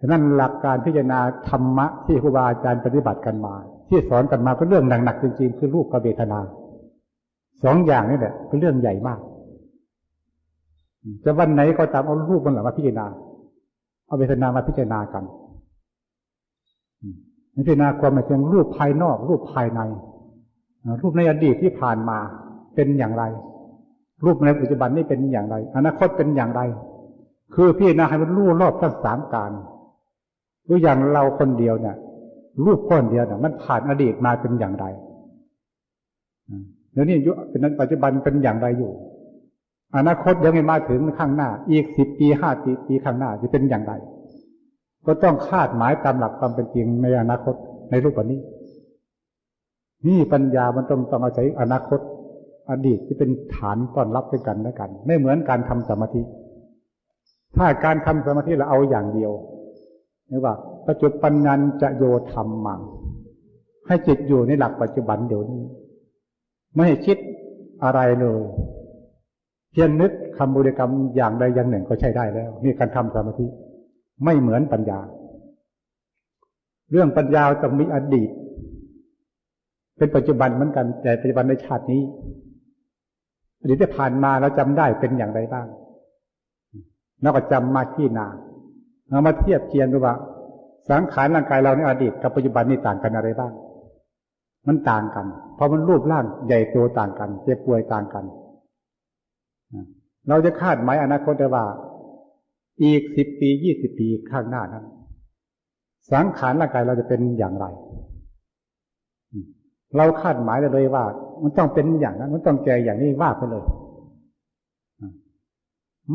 ฉะนั้นหลักการพิจารณาธรรมะที่ครูบาอาจารย์ปฏิบัติกันมาที่สอนกันมาเป็นเรื่องหนักๆจริงๆคือรูปกับเวทนาสองอย่างนี่แหละเป็นเรื่องใหญ่มากจะวันไหนก็ตามเอารูปมันหลังมาพิจารณาเอาเวทนามาพิจารณากันพิจารณาความหมายถึงรูปภายนอกรูปภายในรูปในอดีตที่ผ่านมาเป็นอย่างไรรูปในปัจจุบันนี่เป็นอย่างไรอนาคตเป็นอย่างไรคือพิจารณาให้มันรู้รอบทั้งสามการตัวอย่างเราคนเดียวเนี่ยรูปก้อนเดียวเนี่ยมันผ่านอดีตมาเป็นอย่างไรแล้วนี่เป็นนั้นปัจจุบันเป็นอย่างไรอยู่อนาคตยังไม่มาถึงข้างหน้าอีก10 ปี5 ปีข้างหน้าจะเป็นอย่างไรก็ต้องคาดหมายตามหลักความเป็นจริงในอนาคตในรูปนี้นี่ปัญญามันต้องอาศัยอนาคตอดีตที่เป็นฐานต้อนรับด้วยกันและกันไม่เหมือนการทำสมาธิถ้าการทำสมาธิเราเอาอย่างเดียวนี่ว่าปัจจุบันนันจะโยธรรมมังให้จิตอยู่ในหลักปัจจุบันเดี๋ยวนี้ไม่ให้คิดอะไรเลยเพียงนึกคำบริกรรมอย่างใดอย่างหนึ่งก็ใช้ได้แล้วนี่การทำสมาธิไม่เหมือนปัญญาเรื่องปัญญาต้องมีอดีตเป็นปัจจุบันเหมือนกันแต่ปัจจุบันในชาตินี้อดีตที่ผ่านมาเราจำได้เป็นอย่างไรบ้างแล้วก็จำมาที่นาเอามาเทียบเคียงดูว่าสังขารร่างกายเราในอดีตกับปัจจุบันนี่ต่างกันอะไรบ้างมันต่างกันเพราะมันรูปร่างใหญ่โตต่างกันเจ็บป่วยต่างกันเราจะคาดหมายอนาคตได้ว่าอีก10 ปี20 ปีข้างหน้านั้นสังขารร่างกายเราจะเป็นอย่างไรเราคาดหมายได้เลยว่ามันต้องเป็นอย่างนั้นมันต้องแก่อย่างนี้ว่าไปเลย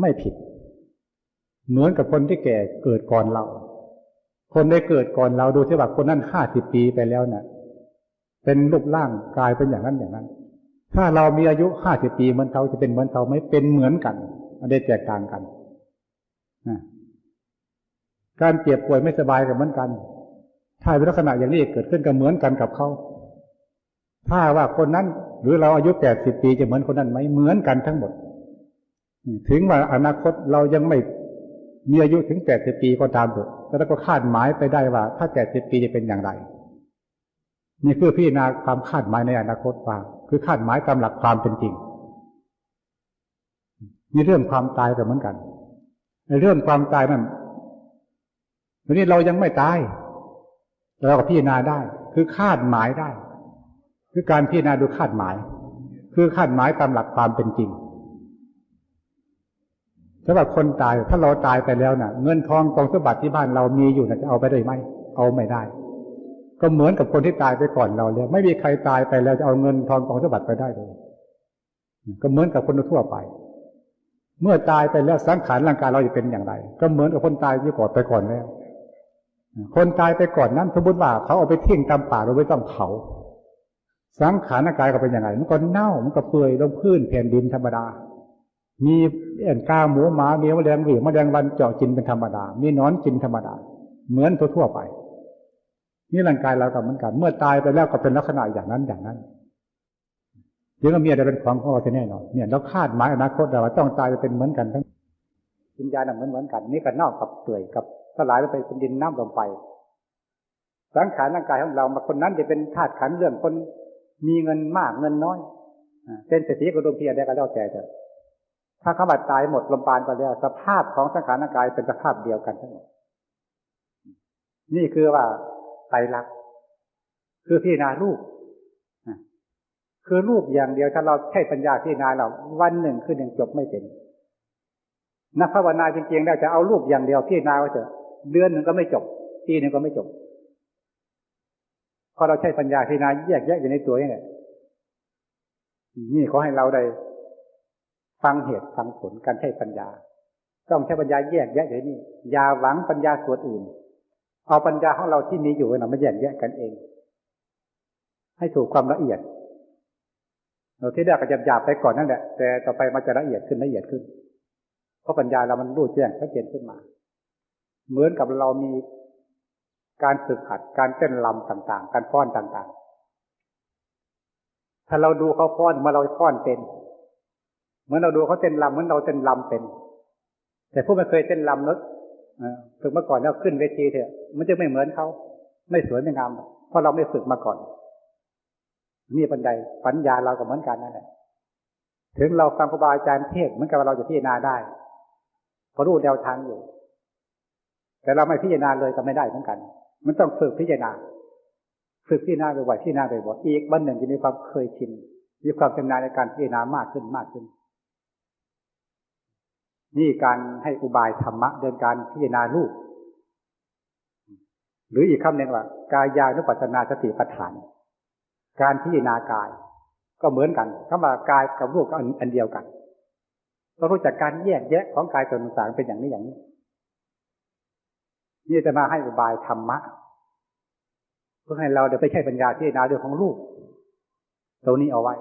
ไม่ผิดเหมือนกับคนที่แก่เกิดก่อนเราคนได้เกิดก่อนเราดูที่ว่าคนนั้น50 ปีไปแล้วเนี่ยเป็นรูปร่างกายเป็นอย่างนั้นอย่างนั้นถ้าเรามีอายุ50 ปีเหมือนเขาจะเป็นเหมือนเขาไหมเป็นเหมือนกันไม่ได้แตกต่างกันการเจ็บป่วยไม่สบายก็เหมือนกันถ้าเป็นลักษณะอย่างนี้เกิดขึ้นก็เหมือนกันกับเขาถ้าว่าคนนั้นหรือเราอายุ80 ปีจะเหมือนคนนั้นไหมเหมือนกันทั้งหมดถึงว่าอนาคตเรายังไม่มีอายุถึง80 ปีก็ตามเถอะแต่เราก็คาดหมายไปได้ว่าถ้า80 ปีจะเป็นอย่างไรนี่คือพิจารณาความคาดหมายในอนาคตว่าคือคาดหมายตามหลักความเป็นจริงมีเรื่องความตายก็เหมือนกันในเรื่องความตายนั้นทีนี้เรายังไม่ตายเราก็พิจารณาได้คือคาดหมายได้คือการพิจารณาดูคาดหมายคือคาดหมายตามหลักความเป็นจริงสำหรับคนตายถ้าเราตายไปแล้วน่ะเงินทองกองสมบัติที่บ้านเรามีอยู่น่ะจะเอาไปได้ไหมเอาไม่ได้ก็เหมือนกับคนที่ตายไปก่อนเราแล้วไม่มีใครตายไปแล้วจะเอาเงินทองกองสมบัติไปได้เลยก็เหมือนกับคนทั่วไปเมื่อตายไปแล้วสังขารร่างกายเราจะเป็นอย่างไรก็เหมือนกับคนตายที่ก่อนไปก่อนแล้วคนตายไปก่อนนั้นสมมติว่าเขาเอาไปทิ้งตามป่าเราไม่ต้องเผาสังขารร่างกายก็เป็นอย่างไรมันก็เน่ามันก็เปื่อยลงพื้นแผ่นดินธรรมดามีกาหมูหมามีแมลงหวีแมลงวันเจาะกินเป็นธรรมดามีหนอนกินธรรมดาเหมือนทั่วไปนี่ร่างกายเราก็เหมือนกันเมื่อตายไปแล้วก็เป็นลักษณะอย่างนั้นอย่างนั้นยังมีอะไรเป็นของของเราแน่นอนเนี่ยเราคาดหมายอนาคตเราว่าต้องตายไปเป็นเหมือนกันทั้งวิญญาณเหมือนกันนี่ก็เน่ากับเปื่อยกับสลายไปเป็นดินน้ำลมไฟสังขารร่างกายของเรามาคนนั้นจะเป็นธาตุขันธ์เรื่องคนมีเงินมากเงินน้อยเป็นเศรษฐีก็ดวงเพียรได้ก็แล้วแต่เถอะถ้าเขาบาดตายหมดลมปราณไปแล้วสภาพของสังขารร่างกายเป็นสภาพเดียวกันทั้งหมดนี่คือว่าไตรลักษณ์คือพิจารณารูปคือรูปอย่างเดียวถ้าเราใช้ปัญญาพิจารณาเราวันหนึ่งคือหนึ่งจบไม่เป็นนักภาวนาจริงๆแล้วจะเอารูปอย่างเดียวพิจารณาก็เถอะเดือนหนึ่งก็ไม่จบปีหนึ่งก็ไม่จบพอเราใช้ปัญญาพิจารณาแยกแยะอยู่ในตัวนี่แหละนี่ขอให้เราได้ฟังเหตุฟังผลการใช้ปัญญาต้องใช้ปัญญาแยกแยะอย่างนี้อย่าหวังปัญญาส่วนอื่นเอาปัญญาของเราที่มีอยู่น่ะมาแยกแยะกันเองให้ถูกความละเอียดเราที่แรกก็หยาบๆไปก่อนนั่นแหละแต่ต่อไปมันจะละเอียดขึ้นละเอียดขึ้นเพราะปัญญาเรามันรู้แจ้งชัดเจนขึ้นมาเหมือนกับเรามีการฝึกหัดการเต้นรำต่างๆการฟ้อนต่างๆถ้าเราดูเขาฟ้อนมาเราฟ้อนเป็นเหมือนเราดูเขาเต้นรำเหมือนเราเต้นรำเป็นแต่ผู้ไม่เคยเต้นรำนึก ฝึกมาก่อนแล้วขึ้นเวทีเถอะมันจะไม่เหมือนเขาไม่สวยไม่งามเพราะเราไม่ฝึกมาก่อนนี่ปัญญาเราก็เหมือนกันนั่นแหละถึงเราฟังครูบาอาจารย์เทศน์เหมือนกับเราจะพิจารณาได้พอรู้แนวทางอยู่แต่เราไม่พิจารณาเลยก็ไม่ได้เหมือนกันมันต้องฝึกพิจารณาบ่อยๆพิจารณาบ่อยๆอีกวันหนึ่งจะมีความเคยชินมีความชำนาญในการพิจารณามากขึ้นนี่การให้อุบายธรรมะเดินการพิจารณารูปหรืออีกคำหนึ่งว่ากายานุปัสสนาสติปัฏฐานการพิจารณากายก็เหมือนกันคำว่ากายกับรูปก็อันเดียวกันเรารู้จักการแยกแยะของกายส่วนต่างๆเป็นอย่างนี้นี่จะมาให้อุบายธรรมะเพื่อให้เราเดี๋ยวไปใช้ปัญญาพิจารณาเรื่องของรูปตรงนี้เอาไว้